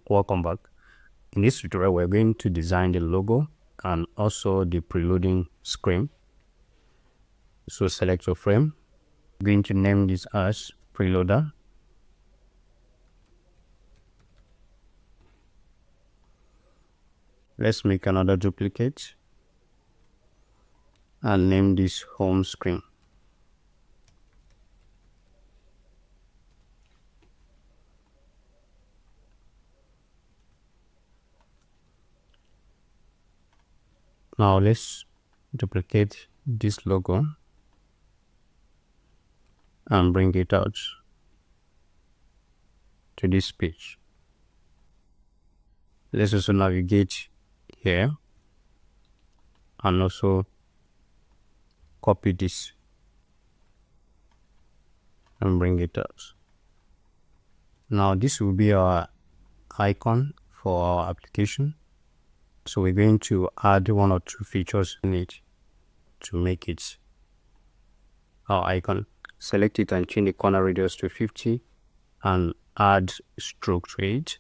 Welcome back. In this tutorial, we're going to design the logo and also the preloading screen. So select your frame. I'm going to name this as preloader. Let's make another duplicate and name this home screen. Now let's duplicate this logo and bring it out to this page. Let's also navigate here and also copy this and bring it out. Now this will be our icon for our application. So we're going to add one or two features in it to make it our icon. Select it and change the corner radius to 50 and add stroke to it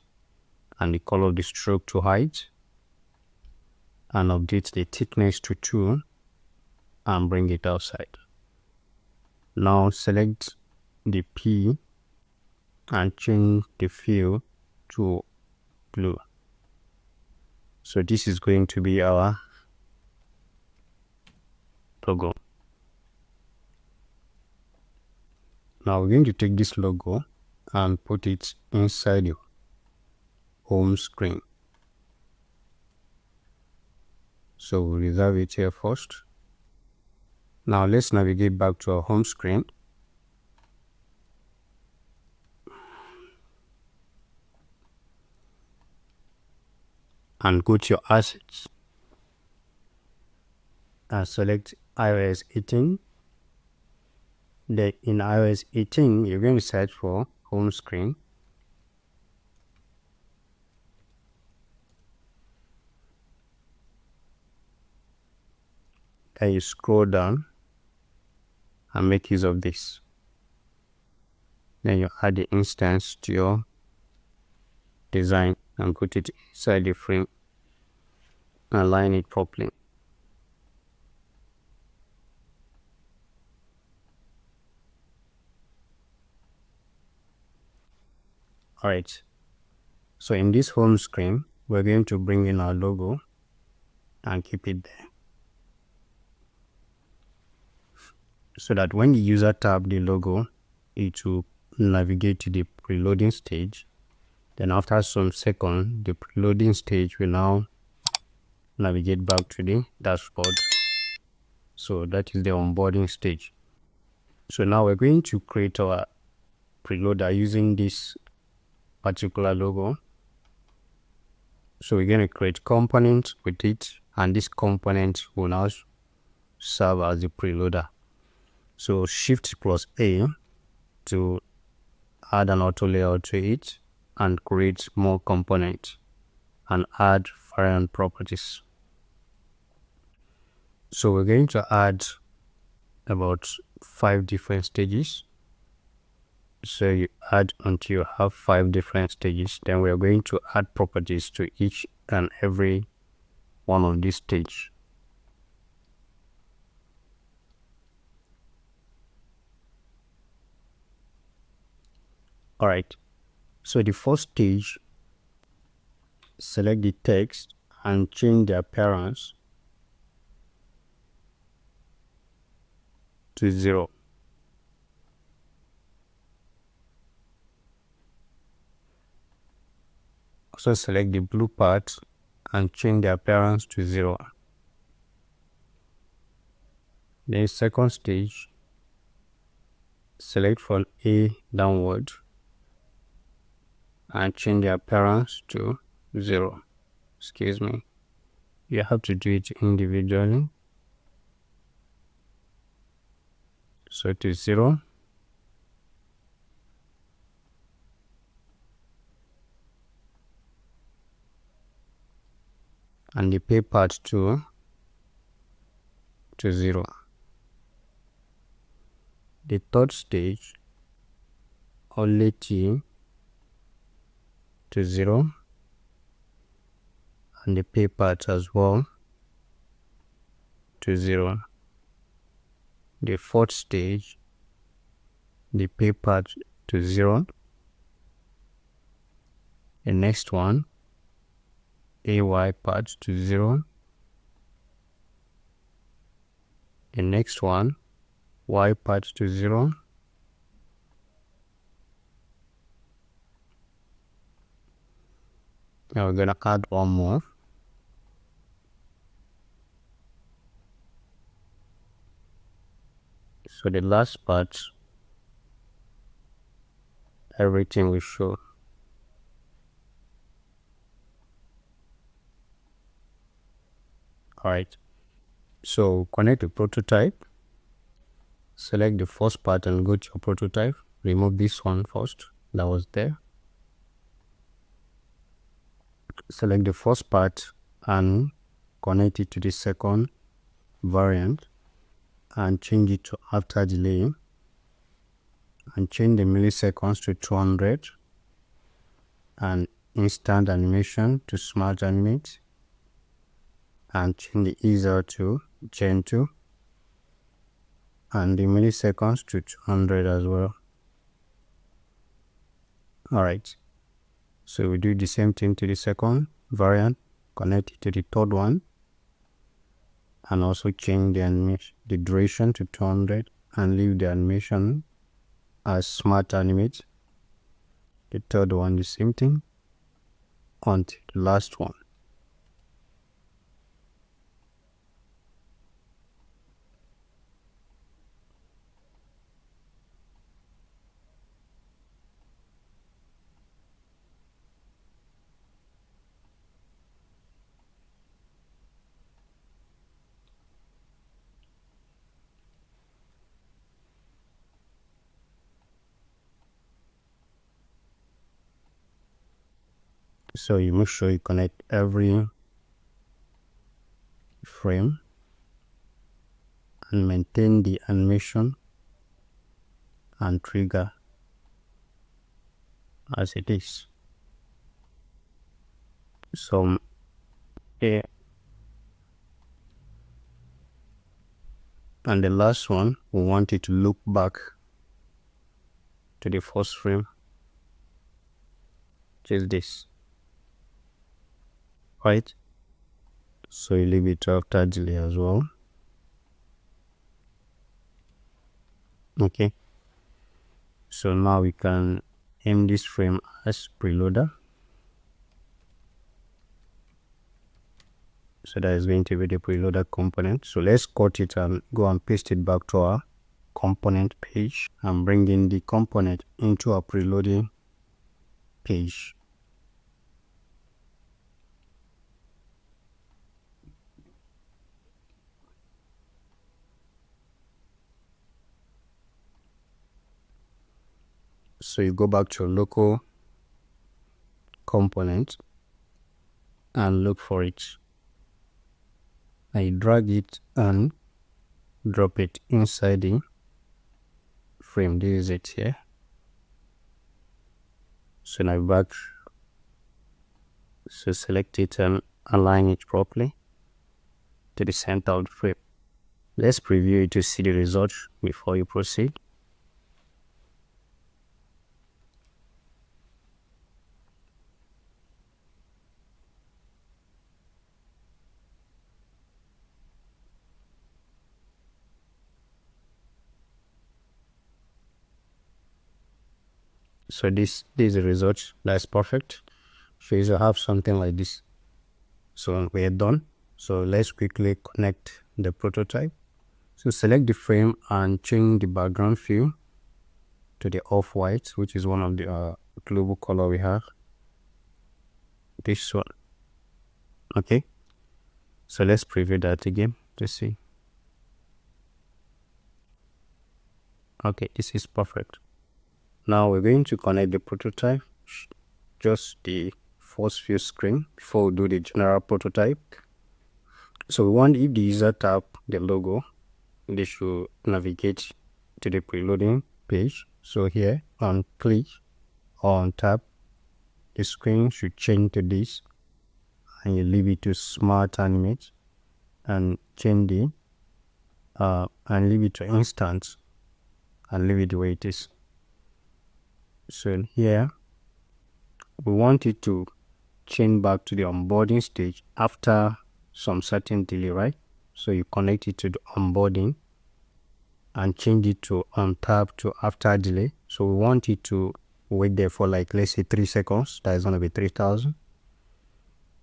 and the color of the stroke to height and update the thickness to 2 and bring it outside. Now select the P and change the fill to blue. So this is going to be our logo. Now we're going to take this logo and put it inside your home screen. So we'll reserve it here first. Now let's navigate back to our home screen. And go to your assets and select iOS 18. Then in iOS 18, you're going to search for home screen. Then you scroll down and make use of this. Then you add the instance to your design and put it inside the frame and align it properly. Alright, so in this home screen, we're going to bring in our logo and keep it there, so that when the user taps the logo, it will navigate to the preloading stage. Then after some seconds, the preloading stage will now navigate back to the dashboard. So that is the onboarding stage. So now we're going to create our preloader using this particular logo. So we're going to create components with it, and this component will now serve as the preloader. So Shift+A to add an auto layout to it and create more components and add variant properties. So we're going to add about 5 different stages. So you add until you have 5 different stages. Then we are going to add properties to each and every one of these stages. Alright, so the first stage, select the text and change the appearance to 0. Also select the blue part and change the appearance to 0. Then second stage, select from A downward and change the appearance to 0. Excuse me. You have to do it individually. So to 0. And the pay part to 0. The third stage, only T to 0. and the pay part as well to 0. The fourth stage, the pay part to 0. The next one, AY part to 0. The next one, Y part to 0. Now we're gonna add one more. So the last part, everything will show. Alright, so connect the prototype, select the first part and go to your prototype. Remove this one first that was there. Select the first part and connect it to the second variant and change it to after delay and change the milliseconds to 200 and instant animation to smart animate and change the easer to gen 2 and the milliseconds to 200 as well. Alright, so we do the same thing to the second variant, connect it to the third one and also change the animation, the duration to 200 and leave the animation as smart animate. The third one the same thing until the last one. So you make sure you connect every frame and maintain the animation and trigger as it is. So yeah, and the last one, we want it to look back to the first frame, just this, right? So you leave it after delay as well. Okay, so now we can aim this frame as preloader. So that is going to be the preloader component. So let's cut it and go and paste it back to our component page and bring in the component into our preloading page. So you go back to your local component and look for it. I drag it and drop it inside the frame. This is it here. So now back, so select it and align it properly to the center of the frame. Let's preview it to see the results before you proceed. So this is the result. That's perfect. So you have something like this. So we're done. So let's quickly connect the prototype. So select the frame and change the background fill to the off-white, which is one of the global color we have. This one. Okay. So let's preview that again to see. Okay, this is perfect. Now we're going to connect the prototype, just the first view screen before we do the general prototype. So we want, if the user tap the logo, they should navigate to the preloading page. So here on click on tap, the screen should change to this. and you leave it to smart animate and change it and leave it to instant and leave it the way it is. So here we want it to change back to the onboarding stage after some certain delay, right? So you connect it to the onboarding and change it to on tab to after delay. So we want it to wait there for like, let's say 3 seconds. That is going to be 3000.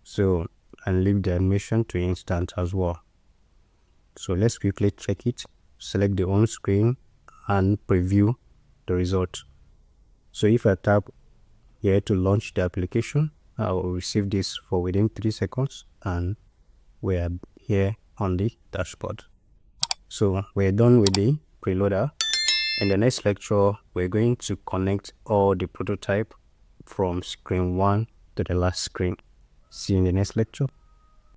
So, and leave the animation to instant as well. So let's quickly check it. Select the home screen and preview the result. So if I tap here to launch the application, I will receive this for within 3 seconds and we are here on the dashboard. So we're done with the preloader. In the next lecture, we're going to connect all the prototype from screen 1 to the last screen. See you in the next lecture.